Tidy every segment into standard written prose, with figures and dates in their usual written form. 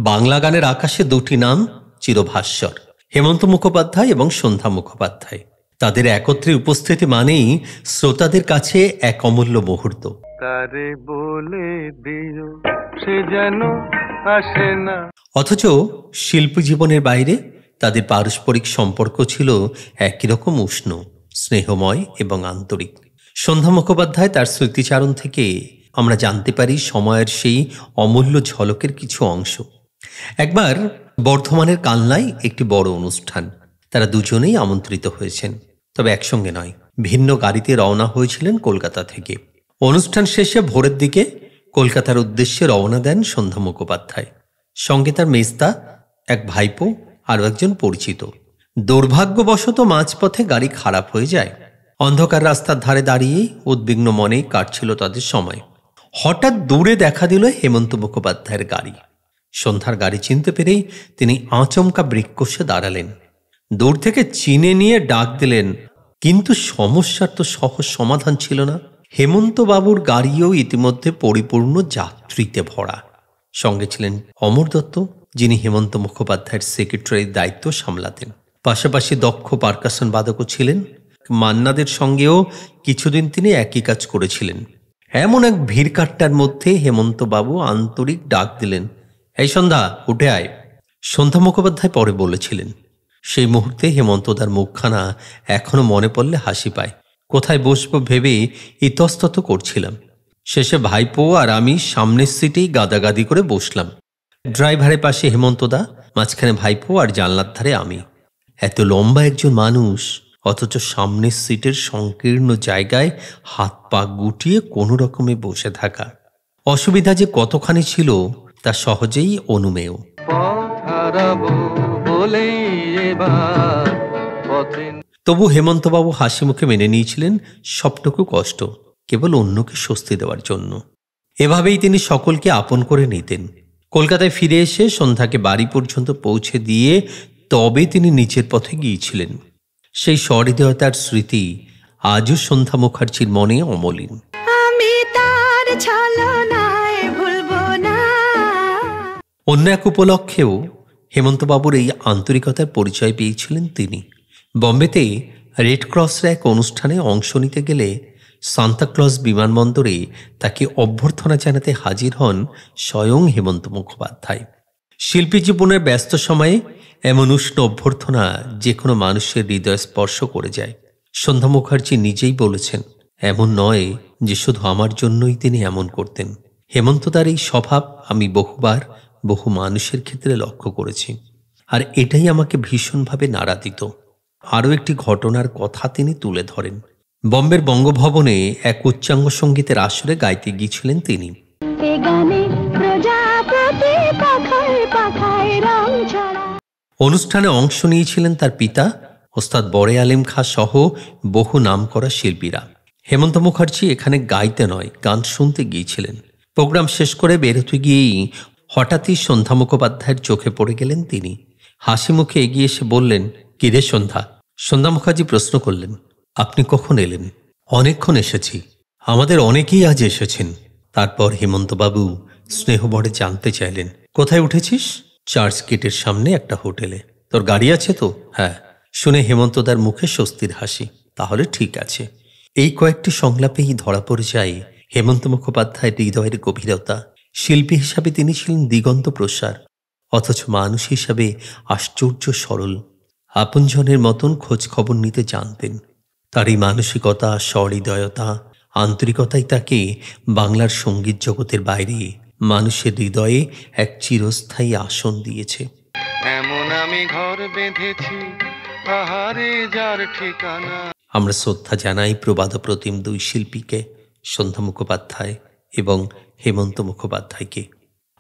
বাংলা গানের আকাশে দুটি নাম চিরভাস্বর, হেমন্ত মুখোপাধ্যায় এবং সন্ধ্যা মুখোপাধ্যায়। তাদের একত্রে উপস্থিতি মানেই শ্রোতাদের কাছে এক অমূল্য মুহূর্ত। তারে বলে দিও সে যেন আসে না। অথচ শিল্পী জীবনের বাইরে তাদের পারস্পরিক সম্পর্ক ছিল একই রকম উষ্ণ, স্নেহময় এবং আন্তরিক। সন্ধ্যা মুখোপাধ্যায় তার স্মৃতিচারণ থেকে আমরা জানতে পারি সময়ের সেই অমূল্য ঝলকের কিছু অংশ। একবার বর্ধমানের কালনায় একটি বড় অনুষ্ঠান, তারা দুজনেই আমন্ত্রিত হয়েছেন, তবে একসঙ্গে নয়, ভিন্ন গাড়িতে রওনা হয়েছিলেন কলকাতা থেকে। অনুষ্ঠান শেষে ভোরের দিকে কলকাতার উদ্দেশ্যে রওনা দেন সন্ধ্যা মুখোপাধ্যায়। সঙ্গে তার মেজদা, এক ভাইপো, আরও একজন পরিচিত। দুর্ভাগ্যবশত মাঝপথে গাড়ি খারাপ হয়ে যায়। অন্ধকার রাস্তার ধারে দাঁড়িয়ে উদ্বিগ্ন মনে কাটছিল তাদের সময়। হঠাৎ দূরে দেখা দিল হেমন্ত মুখোপাধ্যায়ের গাড়ি। সন্ধ্যার গাড়ি চিনতে পেরেই তিনি আচমকা ব্রেক কষে দাঁড়ালেন, দূর থেকে চিনে নিয়ে ডাক দিলেন। কিন্তু সমস্যার তো সহজ সমাধান ছিল না। হেমন্তবাবুর গাড়িও ইতিমধ্যে পরিপূর্ণ যাত্রীতে ভরা। সঙ্গে ছিলেন অমর দত্ত, যিনি হেমন্ত মুখোপাধ্যায়ের সেক্রেটারির দায়িত্ব সামলাতেন। পাশাপাশি দক্ষ পারকাশন বাদকও ছিলেন। মান্নাদের সঙ্গেও কিছুদিন তিনি একই কাজ করেছিলেন। এমন এক ভিড়কাট্টার মধ্যে হেমন্তবাবু আন্তরিক ডাক দিলেন, এই সন্ধ্যা, উঠে আয়। সন্ধ্যা মুখোপাধ্যায় পরে বলেছিলেন, সেই মুহূর্তে হেমন্তদার মুখখানা এখনো মনে পড়লে হাসি পায়। কোথায় বসবো ভেবে ইতস্তত করছিলাম। শেষে ভাইপো আর আমি সামনের সিটেই গাদাগাদি করে বসলাম। ড্রাইভারের পাশে হেমন্তদা, মাঝখানে ভাইপো আর জানলার ধারে আমি। এত লম্বা একজন মানুষ, অথচ সামনের সিটের সংকীর্ণ জায়গায় হাত পা গুটিয়ে কোনো রকমে বসে থাকা। অসুবিধা যে কতখানি ছিল তা সহজেই অনুমেয়। তবু হেমন্তবাবু হাসি মুখে মেনে নিয়েছিলেন সবটুকু কষ্ট, কেবল অন্যকে স্বস্তি দেওয়ার জন্য। এভাবেই তিনি সকলকে আপন করে নিতেন। কলকাতায় ফিরে এসে সন্ধ্যাকে বাড়ি পর্যন্ত পৌঁছে দিয়ে তবে তিনি নিচের পথে গিয়েছিলেন। সেই সহৃদয়তার স্মৃতি আজও সন্ধ্যা মুখার্জির মনে অমলিন। অন্য এক উপলক্ষেও হেমন্তবাবুর এই আন্তরিকতার পরিচয় পেয়েছিলেন তিনি। বম্বেতে রেড ক্রসের এক অনুষ্ঠানে অংশ নিতে গেলে সান্তাক্লজ বিমানবন্দরে তাকে অভ্যর্থনা জানাতে হাজির হন স্বয়ং হেমন্ত মুখোপাধ্যায়। শিল্পী জীবনের ব্যস্ত সময়ে এমন উষ্ণ অভ্যর্থনা যে কোনো মানুষের হৃদয় স্পর্শ করে যায়। সন্ধ্যা মুখার্জি নিজেই বলেছেন, এমন নয় যে শুধু আমার জন্যই তিনি এমন করতেন। হেমন্তদার এই স্বভাব আমি বহুবার বহু মানুষের ক্ষেত্রে লক্ষ্য করেছি, আর এটাই আমাকে ভীষণভাবে নাড়া দিত। আরও একটি ঘটনার কথা তিনি তুলে ধরেন। বম্বের বঙ্গভবনে এক উচ্চাঙ্গ সঙ্গীতের আসরে গাইতে গিয়েছিলেন তিনি। অনুষ্ঠানে অংশ নিয়েছিলেন তার পিতা ওস্তাদ বড়ে আলিম খাঁ সহ বহু নামকরা শিল্পীরা। হেমন্ত মুখার্জি এখানে গাইতে নয়, গান শুনতে গিয়েছিলেন। প্রোগ্রাম শেষ করে বেরোতে গিয়েই হঠাৎই সন্ধ্যা মুখোপাধ্যায়ের চোখে পড়ে গেলেন তিনি। হাসি মুখে এগিয়ে এসে বললেন, কি রে সন্ধ্যা? সন্ধ্যা মুখার্জি প্রশ্ন করলেন, আপনি কখন এলেন? অনেকক্ষণ এসেছি। আমাদের অনেকেই আজ এসেছেন। তারপর হেমন্তবাবু স্নেহভরে জানতে চাইলেন, কোথায় উঠেছিস? চার্চ গেটের সামনে একটা হোটেলে। তোর গাড়ি আছে তো? হ্যাঁ। শুনে হেমন্তদার মুখে স্বস্তির হাসি। তাহলে ঠিক আছে। এই কয়েকটি সংলাপেই ধরা পড়ে যায় হেমন্ত মুখোপাধ্যায়ের হৃদয়ের গভীরতা। শিল্পী হিসাবে তিনি ছিলেন দিগন্ত প্রসার, অথচ মানুষ হিসাবে আশ্চর্য সরল। আপনজনের মতন খোঁজ খবর নিতে জানতেন। তার এই মানসিকতা, সহৃদয়তা, আন্তরিকতাই তাকে বাংলার সঙ্গীত জগতের বাইরে মানুষের হৃদয়ে এক চিরস্থায়ী আসন দিয়েছে। এমন আমি ঘর বেঁধেছি, আহারে যার ঠিকানা। আমরা শ্রদ্ধা জানাই প্রবাদ প্রতিম দুই শিল্পীকে, সন্ধ্যা মুখোপাধ্যায় এবং হেমন্ত মুখোপাধ্যায়কে।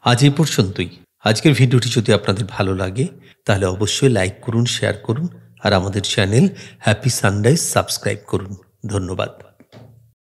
আজ এই পর্যন্তই। আজকের ভিডিওটি যদি আপনাদের ভালো লাগে তাহলে অবশ্যই লাইক করুন, শেয়ার করুন, আর আমাদের চ্যানেল হ্যাপি সানরাইজ সাবস্ক্রাইব করুন। ধন্যবাদ।